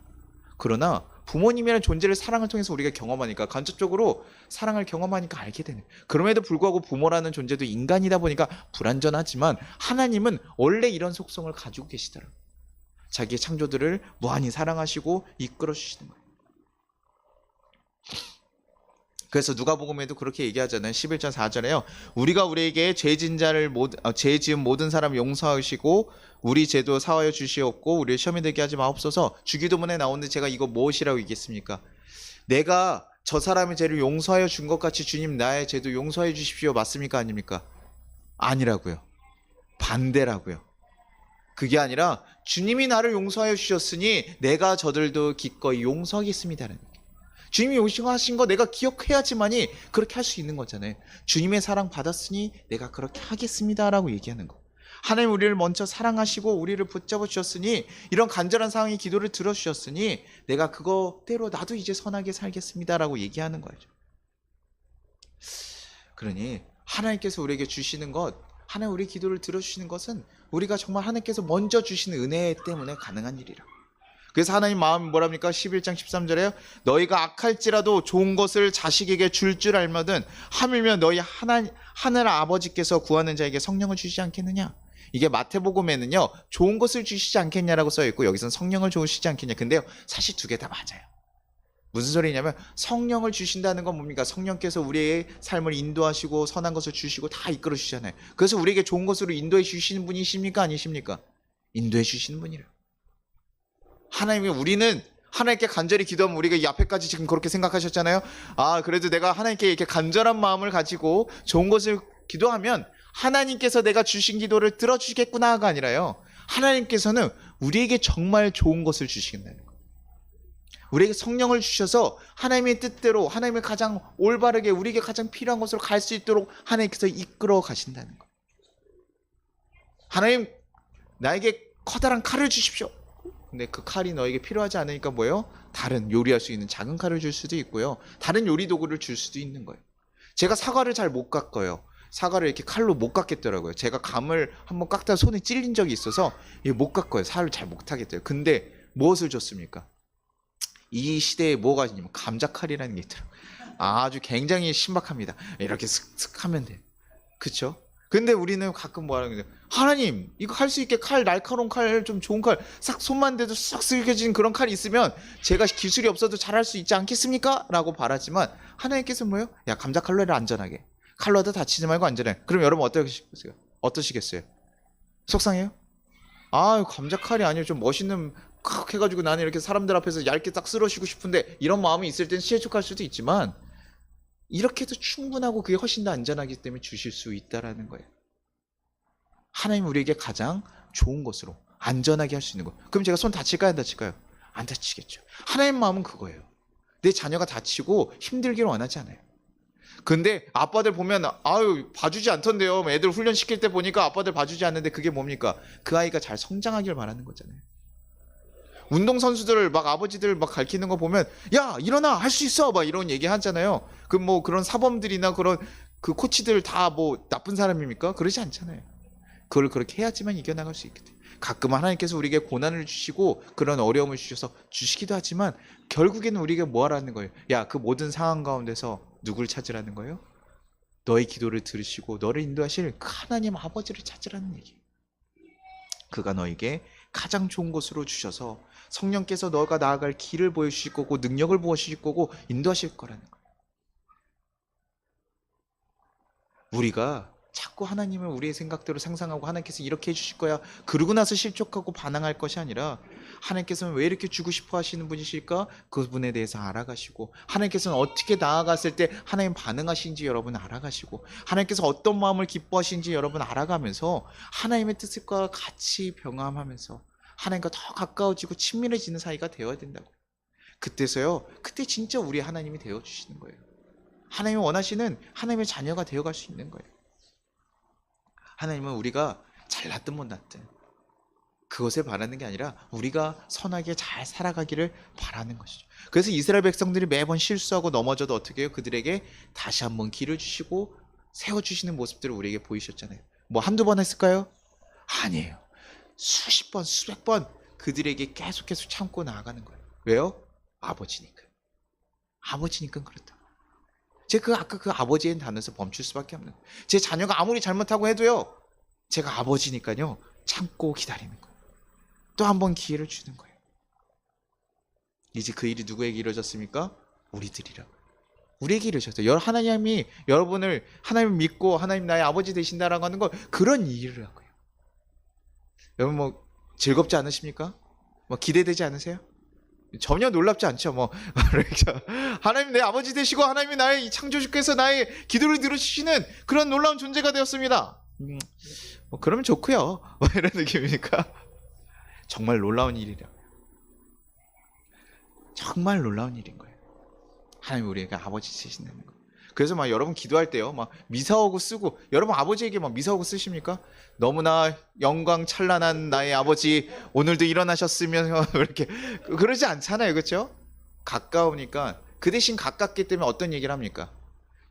Speaker 1: 그러나 부모님이라는 존재를 사랑을 통해서 우리가 경험하니까, 간접적으로 사랑을 경험하니까 알게 되는. 그럼에도 불구하고 부모라는 존재도 인간이다 보니까 불완전하지만 하나님은 원래 이런 속성을 가지고 계시더라고요. 자기의 창조들을 무한히 사랑하시고 이끌어 주시는 거예요. 그래서 누가복음에도 그렇게 얘기하잖아요. 11장 4절에요. 우리가 우리에게 죄 지은 모든 사람 용서하시고 우리 죄도 사하여 주시옵고 우리를 시험에 들게 하지 마옵소서. 주기도문에 나오는데 제가 이거 무엇이라고 얘기했습니까? 내가 저 사람의 죄를 용서하여 준 것 같이 주님 나의 죄도 용서해 주십시오. 맞습니까? 아닙니까? 아니라고요. 반대라고요. 그게 아니라 주님이 나를 용서하여 주셨으니 내가 저들도 기꺼이 용서하겠습니다라는 거예요. 주님이 용서하신 거 내가 기억해야지만이 그렇게 할 수 있는 거잖아요. 주님의 사랑 받았으니 내가 그렇게 하겠습니다라고 얘기하는 거. 하나님 우리를 먼저 사랑하시고 우리를 붙잡아 주셨으니, 이런 간절한 상황의 기도를 들어주셨으니 내가 그거대로 나도 이제 선하게 살겠습니다라고 얘기하는 거죠. 그러니 하나님께서 우리에게 주시는 것, 하나님 우리 기도를 들어주시는 것은 우리가 정말 하나님께서 먼저 주신 은혜 때문에 가능한 일이라. 그래서 하나님 마음이 뭐랍니까? 11장 13절에요. 너희가 악할지라도 좋은 것을 자식에게 줄 줄 알거든 하물며 너희 하늘 아버지께서 구하는 자에게 성령을 주시지 않겠느냐. 이게 마태복음에는요, 좋은 것을 주시지 않겠냐라고 써있고 여기서는 성령을 주시지 않겠냐. 근데요, 사실 두 개 다 맞아요. 무슨 소리냐면 성령을 주신다는 건 뭡니까? 성령께서 우리의 삶을 인도하시고 선한 것을 주시고 다 이끌어 주시잖아요. 그래서 우리에게 좋은 것으로 인도해 주시는 분이십니까? 아니십니까? 인도해 주시는 분이래요. 하나님이 우리는 하나님께 간절히 기도하면 우리가 이 앞에까지 지금 그렇게 생각하셨잖아요. 아, 그래도 내가 하나님께 이렇게 간절한 마음을 가지고 좋은 것을 기도하면 하나님께서 내가 주신 기도를 들어주시겠구나가 아니라요. 하나님께서는 우리에게 정말 좋은 것을 주시겠다는 거예요. 우리에게 성령을 주셔서 하나님의 뜻대로 하나님의 가장 올바르게 우리에게 가장 필요한 것으로 갈 수 있도록 하나님께서 이끌어 가신다는 거예요. 하나님, 나에게 커다란 칼을 주십시오. 근데 그 칼이 너에게 필요하지 않으니까 뭐예요? 다른 요리할 수 있는 작은 칼을 줄 수도 있고요. 다른 요리 도구를 줄 수도 있는 거예요. 제가 사과를 잘 못 깎아요. 사과를 이렇게 칼로 못 깎겠더라고요. 제가 감을 한번 깎다가 손에 찔린 적이 있어서 못 깎아요. 살을 잘 못 하겠더라고요. 근데 무엇을 줬습니까? 이 시대에 뭐가 있냐면 감자칼이라는 게 있더라고요. 아주 굉장히 신박합니다. 이렇게 슥슥 하면 돼요. 그쵸? 근데 우리는 가끔 뭐 하는 거죠? 하나님, 이거 할 수 있게 칼, 날카로운 칼, 좀 좋은 칼, 싹 손만 대도 싹 슬겨진 그런 칼이 있으면 제가 기술이 없어도 잘할 수 있지 않겠습니까? 라고 바라지만 하나님께서 뭐예요? 야, 감자칼로 해라, 안전하게. 칼로 하다 다치지 말고 안전해. 그럼 여러분 어떠시겠어요? 속상해요? 아, 감자칼이 아니에요. 좀 멋있는 칵 해가지고 나는 이렇게 사람들 앞에서 얇게 딱 쓸어주고 싶은데 이런 마음이 있을 땐 시해촉할 수도 있지만 이렇게 해도 충분하고 그게 훨씬 더 안전하기 때문에 주실 수 있다라는 거예요. 하나님 우리에게 가장 좋은 것으로 안전하게 할 수 있는 거. 그럼 제가 손 다칠까요? 안 다칠까요? 안 다치겠죠. 하나님 마음은 그거예요. 내 자녀가 다치고 힘들기를 원하지 않아요. 근데 아빠들 보면 아유 봐주지 않던데요. 애들 훈련시킬 때 보니까 아빠들 봐주지 않는데 그게 뭡니까? 그 아이가 잘 성장하길 바라는 거잖아요. 운동선수들 막 아버지들 막 가르치는 거 보면 야 일어나 할 수 있어 막 이런 얘기 하잖아요. 그 뭐 그런 사범들이나 그런 그 코치들 다 뭐 나쁜 사람입니까? 그러지 않잖아요. 그걸 그렇게 해야지만 이겨나갈 수 있거든요. 가끔 하나님께서 우리에게 고난을 주시고 그런 어려움을 주셔서 주시기도 하지만 결국에는 우리가 뭐 하라는 거예요? 야, 그 모든 상황 가운데서 누굴 찾으라는 거예요? 너의 기도를 들으시고 너를 인도하실 그 하나님 아버지를 찾으라는 얘기예요. 그가 너에게 가장 좋은 것으로 주셔서 성령께서 너가 나아갈 길을 보여주실 거고 능력을 보여주실 거고 인도하실 거라는 거예요. 우리가 자꾸 하나님을 우리의 생각대로 상상하고 하나님께서 이렇게 해주실 거야 그러고 나서 실족하고 반항할 것이 아니라 하나님께서는 왜 이렇게 주고 싶어 하시는 분이실까? 그분에 대해서 알아가시고 하나님께서는 어떻게 나아갔을 때 하나님 반응하시는지 여러분 알아가시고 하나님께서 어떤 마음을 기뻐하시는지 여러분 알아가면서 하나님의 뜻과 같이 병함하면서 하나님과 더 가까워지고 친밀해지는 사이가 되어야 된다고. 그때 진짜 우리 하나님이 되어주시는 거예요. 하나님이 원하시는 하나님의 자녀가 되어갈 수 있는 거예요. 하나님은 우리가 잘났든 못났든 그것을 바라는 게 아니라 우리가 선하게 잘 살아가기를 바라는 것이죠. 그래서 이스라엘 백성들이 매번 실수하고 넘어져도 어떻게 해요? 그들에게 다시 한번 길을 주시고 세워주시는 모습들을 우리에게 보이셨잖아요. 뭐 한두 번 했을까요? 아니에요. 수십 번, 수백 번 그들에게 계속해서 참고 나아가는 거예요. 왜요? 아버지니까. 아버지니까 그렇다. 제가 아까 그 아버지의 단어에서 멈출 수밖에 없는 거예요. 제 자녀가 아무리 잘못하고 해도요. 제가 아버지니까요. 참고 기다리는 거예요. 또 한 번 기회를 주는 거예요. 이제 그 일이 누구에게 이루어졌습니까? 우리들이라고. 우리에게 이루어졌어요. 하나님이 여러분을 하나님 믿고 하나님 나의 아버지 되신다라고 하는 거 그런 일을 하고요. 여러분 뭐 즐겁지 않으십니까? 뭐 기대되지 않으세요? 전혀 놀랍지 않죠. 뭐 하나님 내 아버지 되시고 하나님이 나의 창조주께서 나의 기도를 들으시는 그런 놀라운 존재가 되었습니다. 뭐 그러면 좋고요. 뭐 이런 느낌이니까 정말 놀라운 일이라. 정말 놀라운 일인 거예요. 하나님 우리에게 아버지 되신다는 거. 그래서 막 여러분 기도할 때요, 막 미사오구 쓰고 여러분 아버지에게 막 미사오구 쓰십니까? 너무나 영광 찬란한 나의 아버지 오늘도 일어나셨으면 이렇게 그러지 않잖아요, 그렇죠? 가까우니까 그 대신 가깝기 때문에 어떤 얘기를 합니까?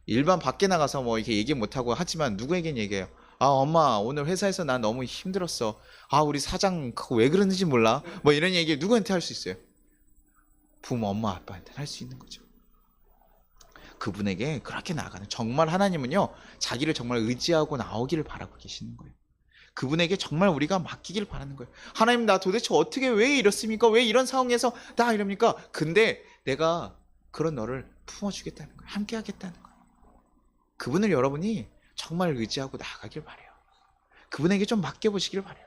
Speaker 1: 일반 밖에 나가서 뭐 이렇게 얘기 못 하고 하지만 누구에겐 얘기해요. 아 엄마 오늘 회사에서 나 너무 힘들었어. 아 우리 사장 그거 왜 그러는지 몰라. 뭐 이런 얘기 누구한테 할 수 있어요? 부모 엄마 아빠한테 할 수 있는 거죠. 그분에게 그렇게 나아가는 정말 하나님은요 자기를 정말 의지하고 나오기를 바라고 계시는 거예요. 그분에게 정말 우리가 맡기길 바라는 거예요. 하나님 나 도대체 어떻게 왜 이렇습니까? 왜 이런 상황에서 나 이럽니까? 근데 내가 그런 너를 품어주겠다는 거예요. 함께 하겠다는 거예요. 그분을 여러분이 정말 의지하고 나아가길 바라요. 그분에게 좀 맡겨보시길 바라요.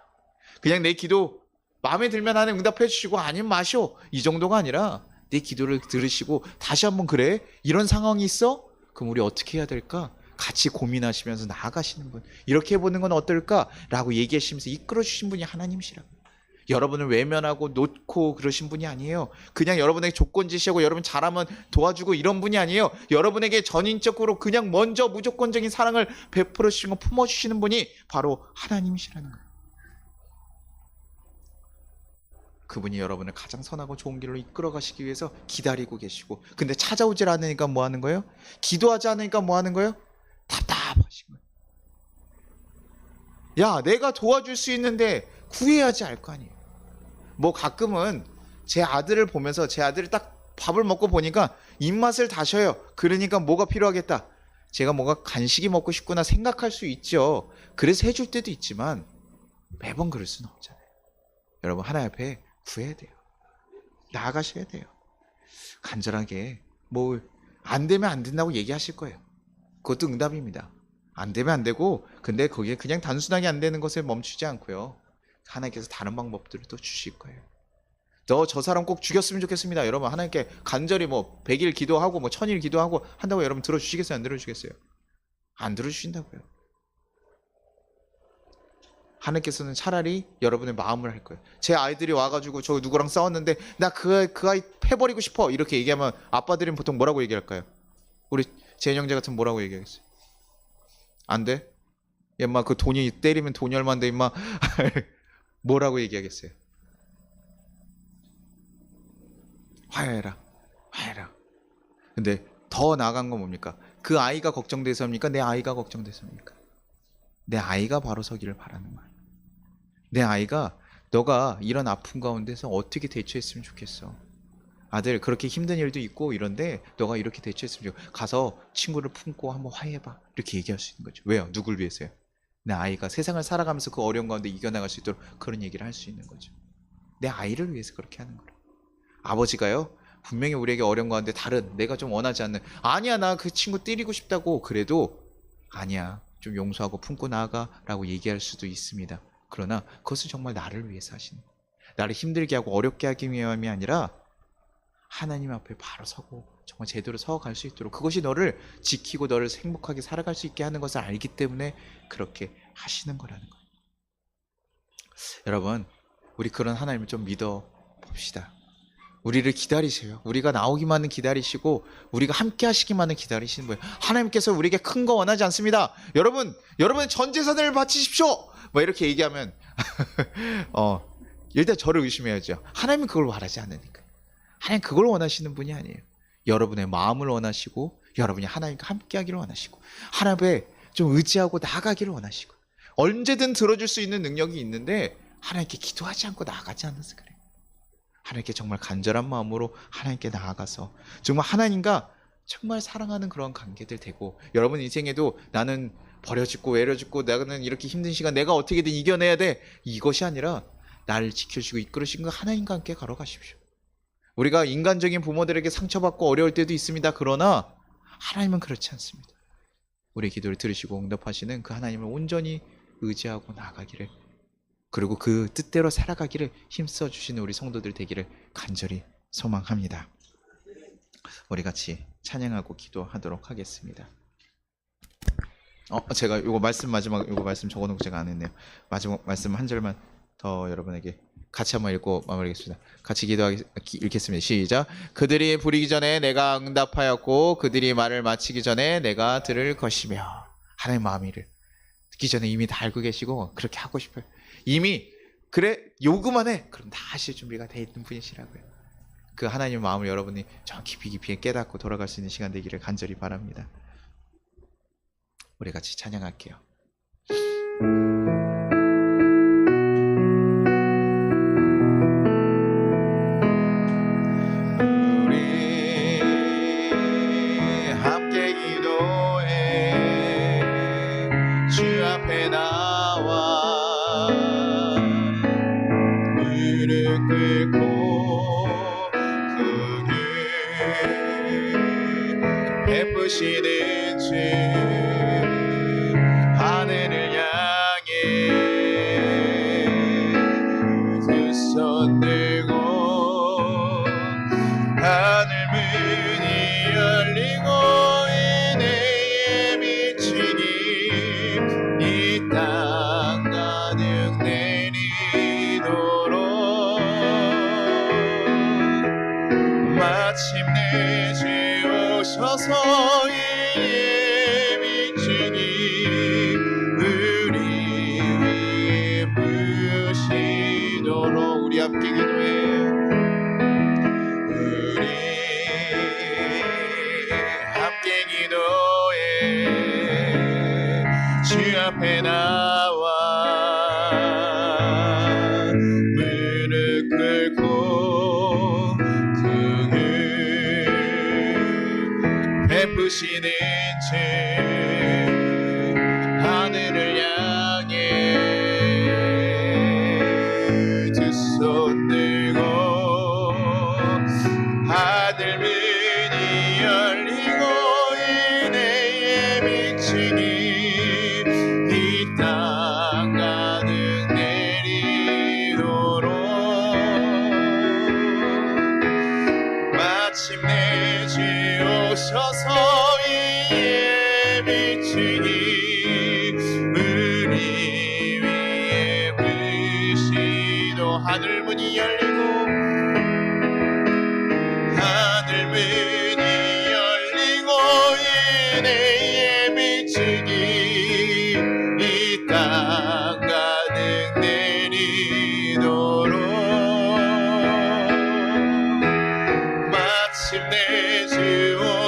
Speaker 1: 그냥 내 기도 마음에 들면 하나님 응답해 주시고 아니면 마셔. 이 정도가 아니라 내 기도를 들으시고 다시 한번 그래? 이런 상황이 있어? 그럼 우리 어떻게 해야 될까? 같이 고민하시면서 나아가시는 분. 이렇게 해보는 건 어떨까? 라고 얘기하시면서 이끌어 주신 분이 하나님이시라고. 여러분을 외면하고 놓고 그러신 분이 아니에요. 그냥 여러분에게 조건 지시하고 여러분 잘하면 도와주고 이런 분이 아니에요. 여러분에게 전인적으로 그냥 먼저 무조건적인 사랑을 베풀어 주시고 품어주시는 분이 바로 하나님이시라는 거예요. 그분이 여러분을 가장 선하고 좋은 길로 이끌어 가시기 위해서 기다리고 계시고, 근데 찾아오질 않으니까 뭐 하는 거예요? 기도하지 않으니까 뭐 하는 거예요? 답답하신 거예요. 야, 내가 도와줄 수 있는데 구해야지 알 거 아니에요. 뭐 가끔은 제 아들을 보면서 제 아들이 딱 밥을 먹고 보니까 입맛을 다셔요. 그러니까 뭐가 필요하겠다. 제가 뭔가 간식이 먹고 싶구나 생각할 수 있죠. 그래서 해줄 때도 있지만 매번 그럴 수는 없잖아요. 여러분 하나님 앞에 구해야 돼요. 나아가셔야 돼요. 간절하게 뭐 안 되면 안 된다고 얘기하실 거예요. 그것도 응답입니다. 안 되면 안 되고, 근데 거기에 그냥 단순하게 안 되는 것에 멈추지 않고요. 하나님께서 다른 방법들을 또 주실 거예요. 너 저 사람 꼭 죽였으면 좋겠습니다. 여러분 하나님께 간절히 뭐 100일 기도하고 뭐 1000일 기도하고 한다고 여러분 들어주시겠어요? 안 들어주시겠어요? 안 들어주신다고요. 하나님께서는 차라리 여러분의 마음을 할 거예요. 제 아이들이 와가지고 저 누구랑 싸웠는데 나 그 아이 패버리고 싶어 이렇게 얘기하면 아빠들은 보통 뭐라고 얘기할까요? 우리 제 형제 같은 뭐라고 얘기하겠어요? 안 돼? 엄마 그 돈이 때리면 돈이 얼마인데 임마 뭐라고 얘기하겠어요? 화해해라, 화해해라. 근데 더 나아간 건 뭡니까? 그 아이가 걱정돼서입니까? 내 아이가 걱정돼서입니까? 내 아이가 바로 서기를 바라는 거예요. 내 아이가 너가 이런 아픔 가운데서 어떻게 대처했으면 좋겠어. 아들 그렇게 힘든 일도 있고 이런데 너가 이렇게 대처했으면 좋겠어. 가서 친구를 품고 한번 화해해봐. 이렇게 얘기할 수 있는 거죠. 왜요? 누굴 위해서요? 내 아이가 세상을 살아가면서 그 어려운 가운데 이겨나갈 수 있도록 그런 얘기를 할 수 있는 거죠. 내 아이를 위해서 그렇게 하는 거예요. 아버지가요 분명히 우리에게 어려운 가운데 다른 내가 좀 원하지 않는 아니야 나 그 친구 때리고 싶다고 그래도 아니야 좀 용서하고 품고 나아가 라고 얘기할 수도 있습니다. 그러나 그것은 정말 나를 위해서 하시는 거예요. 나를 힘들게 하고 어렵게 하기 위함이 아니라 하나님 앞에 바로 서고 정말 제대로 서갈 수 있도록 그것이 너를 지키고 너를 행복하게 살아갈 수 있게 하는 것을 알기 때문에 그렇게 하시는 거라는 거예요. 여러분 우리 그런 하나님을 좀 믿어 봅시다. 우리를 기다리세요. 우리가 나오기만은 기다리시고 우리가 함께 하시기만은 기다리시는 거예요. 하나님께서 우리에게 큰 거 원하지 않습니다. 여러분의 전 재산을 바치십시오. 뭐 이렇게 얘기하면 일단 저를 의심해야죠. 하나님은 그걸 바라지 않으니까. 하나님 그걸 원하시는 분이 아니에요. 여러분의 마음을 원하시고 여러분이 하나님과 함께 하기를 원하시고 하나님에 좀 의지하고 나아가기를 원하시고 언제든 들어줄 수 있는 능력이 있는데 하나님께 기도하지 않고 나아가지 않아서 그래요. 하나님께 정말 간절한 마음으로 하나님께 나아가서 정말 하나님과 정말 사랑하는 그런 관계들 되고 여러분 인생에도 나는 버려지고 외려지고 나는 이렇게 힘든 시간 내가 어떻게든 이겨내야 돼 이것이 아니라 나를 지켜주시고 이끌으신 그 하나님과 함께 걸어가십시오. 우리가 인간적인 부모들에게 상처받고 어려울 때도 있습니다. 그러나 하나님은 그렇지 않습니다. 우리의 기도를 들으시고 응답하시는 그 하나님을 온전히 의지하고 나아가기를 그리고 그 뜻대로 살아가기를 힘써 주시는 우리 성도들 되기를 간절히 소망합니다. 우리 같이 찬양하고 기도하도록 하겠습니다. 제가 마지막 말씀 적어놓고 제가 안 했네요. 마지막 말씀 한 절만 더 여러분에게 같이 한번 읽고 마무리하겠습니다. 같이 읽겠습니다. 시작. 그들이 부르기 전에 내가 응답하였고 그들이 말을 마치기 전에 내가 들을 것이며 하나님의 마음이를 듣기 전에 이미 다 알고 계시고 그렇게 하고 싶어요. 이미 그래 요구만 해 그럼 다 하실 준비가 돼 있는 분이시라고요. 그 하나님의 마음을 여러분이 저 깊이 깨닫고 돌아갈 수 있는 시간 되기를 간절히 바랍니다. 우리 같이 찬양할게요. 우리 함께 기도해 주 앞에 나와 무릎 꿇고 그길 베푸시는 주 하늘을 향해 그 손 내리도록 마침내 지으셔서 이에 미치니 우리 위에 부으시도록 우리 함께 기도해 우리 함께 기도해 주 앞에 나와 무릎 꿇고 그를 베푸시는 주 하늘을 향해 두 손 들고 하늘 문이 열리고 은혜에 비추니 이 땅 가득 내리도록 마침내 주 오셔서 이에 비추니 우리 위에 부으시도 하늘 문이 열리고 하늘 문이 열리고 은혜에 비추니 이 땅 가득 내리도록 마침내 주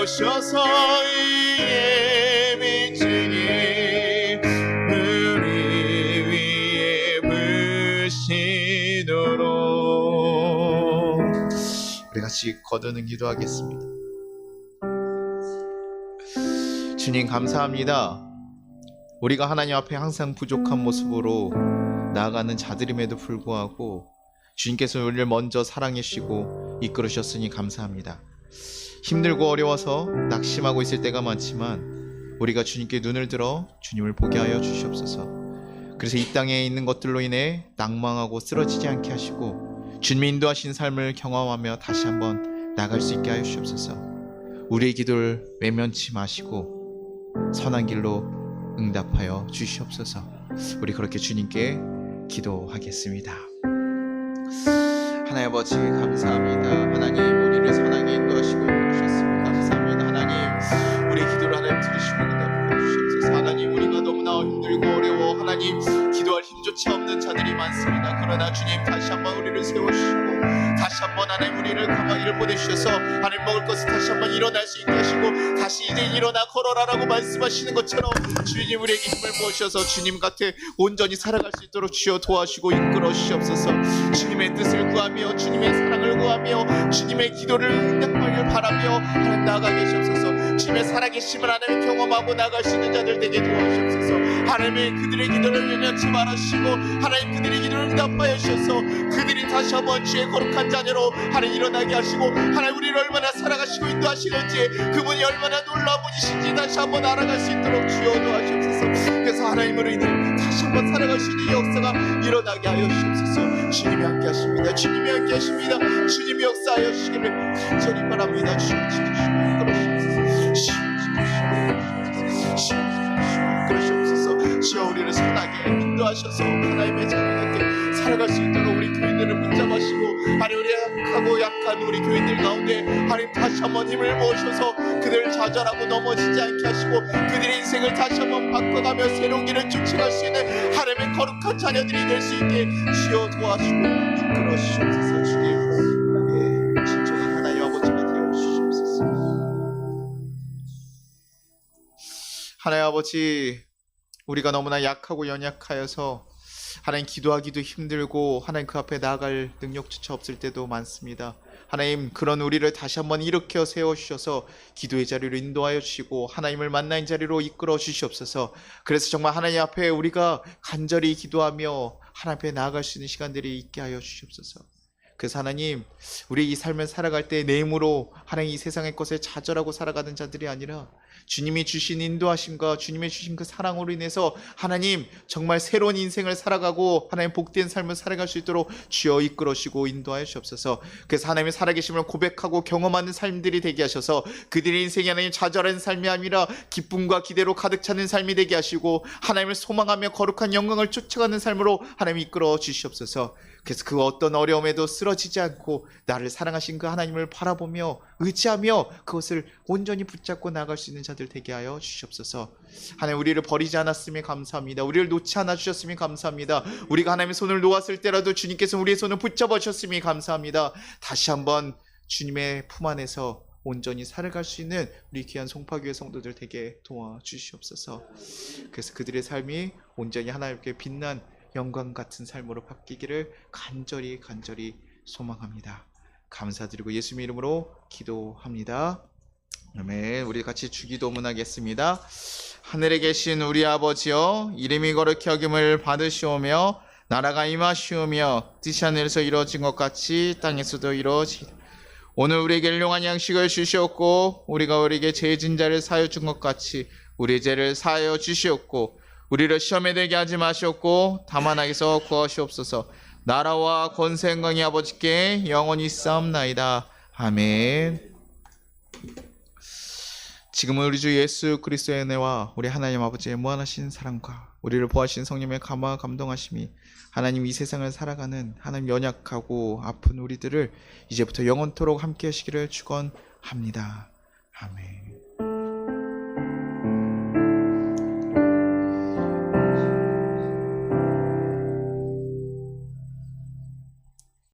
Speaker 1: 오셔서 이에 비추니 우리 위에 부으시도록 우리 같이 거두는 기도하겠습니다. 주님 감사합니다. 우리가 하나님 앞에 항상 부족한 모습으로 나아가는 자들임에도 불구하고 주님께서 우리를 먼저 사랑해 주시고 이끌으셨으니 감사합니다. 힘들고 어려워서 낙심하고 있을 때가 많지만 우리가 주님께 눈을 들어 주님을 보게 하여 주시옵소서. 그래서 이 땅에 있는 것들로 인해 낭망하고 쓰러지지 않게 하시고 주님이 인도하신 삶을 경험하며 다시 한번 나갈 수 있게 하여 주시옵소서. 우리의 기도를 외면치 마시고 선한 길로 응답하여 주시옵소서. 우리 그렇게 주님께 기도하겠습니다. 하나님 아버지 감사합니다. 하나님 우리를 선하게 인도하시고 이끌으셨습니다. 감사합니다. 하나님 우리의 기도를 하나님 들으시고 응답해 주시옵소서. 하나님 우리가 너무나 힘들고 어려워 하나님 기도할 힘조차 없는 자들이 많습니다. 그러나 주님 다시 한번 우리를 세워주시고 다시 한번 하나님 우리를 가마귀를 보내주셔서 하나님 먹을 것을 다시 한번 일어날 수 있게 하시고 다시 이제 일어나 걸어라라고 말씀하시는 것처럼 주님 우리에게 힘을 부으셔서 주님 곁에 온전히 살아갈 수 있도록 주여 도와주시고 이끌어 주시옵소서. 주님의 뜻을 구하며 주님의 사랑을 구하며 주님의 기도를 응답하길 바라며 하나님 나아가게 하시옵소서. 주님의 살아계심을 하나님 경험하고 나갈 수 있는 자들 되게 도와주시옵소서. 하나님의 그들의 기도를 외면치 말아주시고 하나님 그들의 기도를 응답하여 주셔서 그들이 다시 한번 주의 거룩한 자녀로 하나님 일어나게 하시고 하나님 우리를 얼마나 살아가시고 인도하시는지 그분이 얼마나 놀라운 분이신지 다시 한번 알아갈 수 있도록 주여 도와주옵소서. 그래서 하나님으로 인해 다시 한번 살아갈 수 있는 역사가 일어나게 하여 주옵소서. 주님이 함께 하십니다. 주님이 함께 하십니다. 주님이 역사하여 주시기를 간절히 바랍니다. 주님 지키시고 이끌으시옵소서. 주여 우리를 선하게 인도하셔서 하나님의 자녀답게 살아갈 수 있도록 우리 교인들을 붙잡으시고 하나님 우리 약한 우리 교인들 가운데 하나님 다시 한번 힘을 모으셔서 그들을 좌절하고 넘어지지 않게 하시고 그들의 인생을 다시 한번 바꿔가며 새로운 길을 쫓아갈 수 있는 하나님의 거룩한 자녀들이 될 수 있게 주여 도와주시고 이끌어 주시옵소서. 주님 진정한 하나님 아버지가 되어 주시옵소서. 하나님 아버지 우리가 너무나 약하고 연약하여서 하나님 기도하기도 힘들고 하나님 그 앞에 나아갈 능력조차 없을 때도 많습니다. 하나님 그런 우리를 다시 한번 일으켜 세워주셔서 기도의 자리로 인도하여 주시고 하나님을 만나는 자리로 이끌어 주시옵소서. 그래서 정말 하나님 앞에 우리가 간절히 기도하며 하나님 앞에 나아갈 수 있는 시간들이 있게 하여 주시옵소서. 그래서 하나님 우리 이 삶을 살아갈 때 내 힘으로 하나님 이 세상의 것에 좌절하고 살아가는 자들이 아니라 주님이 주신 인도하심과 주님의 주신 그 사랑으로 인해서 하나님 정말 새로운 인생을 살아가고 하나님 복된 삶을 살아갈 수 있도록 주여 이끌어주시고 인도하여 주옵소서. 그래서 하나님의 살아계심을 고백하고 경험하는 삶들이 되게 하셔서 그들의 인생이 하나님 좌절한 삶이 아니라 기쁨과 기대로 가득 차는 삶이 되게 하시고 하나님을 소망하며 거룩한 영광을 쫓아가는 삶으로 하나님 이끌어 주시옵소서. 그래서 그 어떤 어려움에도 쓰러지지 않고 나를 사랑하신 그 하나님을 바라보며 의지하며 그것을 온전히 붙잡고 나아갈 수 있는 자들 되게 하여 주시옵소서. 하나님 우리를 버리지 않았음에 감사합니다. 우리를 놓지 않아 주셨음에 감사합니다. 우리가 하나님의 손을 놓았을 때라도 주님께서 우리의 손을 붙잡아 주셨음에 감사합니다. 다시 한번 주님의 품 안에서 온전히 살아갈 수 있는 우리 귀한 송파교회 성도들 되게 도와주시옵소서. 그래서 그들의 삶이 온전히 하나님께 빛난 영광 같은 삶으로 바뀌기를 간절히 소망합니다. 감사드리고 예수님의 이름으로 기도합니다. 아멘. 우리 같이 주기도문 하겠습니다. 하늘에 계신 우리 아버지여, 이름이 거룩히 여김을 받으시오며 나라가 임하시오며 뜻이 하늘에서 이루어진 것 같이 땅에서도 이루어지리라. 오늘 우리에게 일용할 양식을 주시옵고 우리가 우리에게 죄 진 자를 사하여 준 것 같이 우리의 죄를 사하여 주시옵고 우리를 시험에 들게 하지 마시옵고 다만 악에서 구하시옵소서. 나라와 권세 영광이 아버지께 영원히 있사옵나이다. 아멘. 지금은 우리 주 예수 그리스도의 은혜와 우리 하나님 아버지의 무한하신 사랑과 우리를 보호하신 성령의 감화 감동하심이 하나님 이 세상을 살아가는 하나님 연약하고 아픈 우리들을 이제부터 영원토록 함께 하시기를 축원합니다. 아멘.